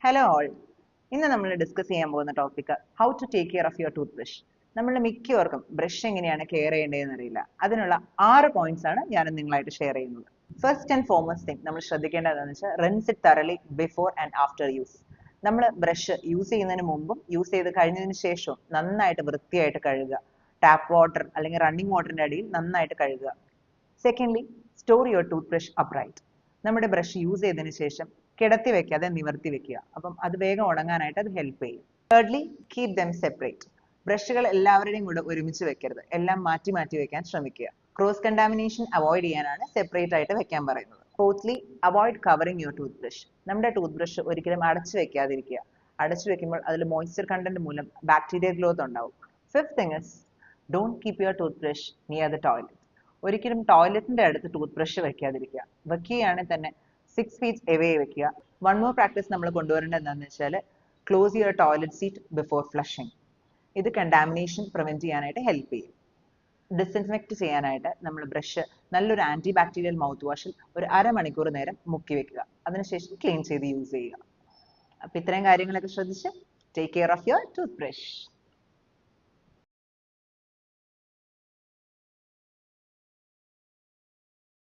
Hello all, ഇന്ന് നമ്മൾ discuss ചെയ്യാൻ പോകുന്ന topic how to take care of your tooth brush. നമ്മൾ മിക്കവർക്കും ബ്രഷ് എങ്ങനെയാണ് കെയർ ചെയ്യേണ്ടതെന്ന് അറിയില്ല. അതിനുള്ള 6 പോയിന്റ്സ് ആണ് ഞാൻ നിങ്ങളായിട്ട് ഷെയർ ചെയ്യുന്നത്. ഫസ്റ്റ് ആൻഡ് ഫോർമോസ്റ്റ് തിങ് നമ്മൾ ശ്രദ്ധിക്കേണ്ടത് എന്താണെന്ന് വെച്ചാൽ rinse it തറലി before and after use. നമ്മൾ ബ്രഷ് യൂസ് ചെയ്യുന്നതിന് മുമ്പും യൂസ് ചെയ്ത് കഴിഞ്ഞതിന് ശേഷവും നന്നായിട്ട് വൃത്തിയായിട്ട് കഴുകുക. ടാപ്പ് വാട്ടർ അല്ലെങ്കിൽ റണ്ണിങ് വാട്ടറിന്റെ അടിയിൽ നന്നായിട്ട് കഴുകുക. Secondly, store your tooth brush upright. നമ്മുടെ ബ്രഷ് യൂസ് ചെയ്തതിന് ശേഷം കിടത്തി വെക്കാതെ നിവർത്തി വെക്കുക. അപ്പം അത് വേഗം ഉണങ്ങാനായിട്ട് അത് ഹെൽപ്പ് ചെയ്യും. Thirdly, keep them separate. ബ്രഷുകൾ എല്ലാവരുടെയും കൂടെ ഒരുമിച്ച് വെക്കരുത്, എല്ലാം മാറ്റി മാറ്റി വെക്കാൻ ശ്രമിക്കുക. ക്രോസ് കണ്ടാമിനേഷൻ അവോയ്ഡ് ചെയ്യാനാണ് സെപ്പറേറ്റ് ആയിട്ട് വെക്കാൻ പറയുന്നത്. Fourth, avoid covering your tooth brush. നമ്മുടെ ടൂത്ത് ബ്രഷ് ഒരിക്കലും അടച്ചു വെക്കാതിരിക്കുക. അടച്ചു വെക്കുമ്പോൾ അതിൽ മോയ്സ്ചർ കണ്ടന്റ് മൂലം ബാക്ടീരിയ ഗ്രോത്ത് ഉണ്ടാവും. Fifth thing is don't keep your tooth brush near the toilet. ഒരിക്കലും ടോയ്ലറ്റിന്റെ അടുത്ത് ടൂത്ത് ബ്രഷ് വെക്കാതിരിക്കുക. വെക്കുകയാണെങ്കിൽ തന്നെ 6 feet away വെക്കുക. വൺ മോർ പ്രാക്ടീസ് നമ്മൾ കൊണ്ടുവരേണ്ടത് എന്താണെന്ന് വെച്ചാൽ close your toilet seat before flushing. ഇത് കണ്ടാമിനേഷൻ പ്രിവെന്റ് ചെയ്യാനായിട്ട് ഹെൽപ്പ് ചെയ്യും. ഡിസ്ഇൻഫെക്ട് ചെയ്യാനായിട്ട് നമ്മൾ ബ്രഷ് നല്ലൊരു ആന്റി ബാക്ടീരിയൽ മൗത്ത് വാഷിൽ ഒരു അരമണിക്കൂർ നേരം മുക്കി വെക്കുക. അതിനുശേഷം ക്ലീൻ ചെയ്ത് യൂസ് ചെയ്യുക. അപ്പൊ ഇത്രയും കാര്യങ്ങളൊക്കെ ശ്രദ്ധിച്ച് take care of your tooth brush.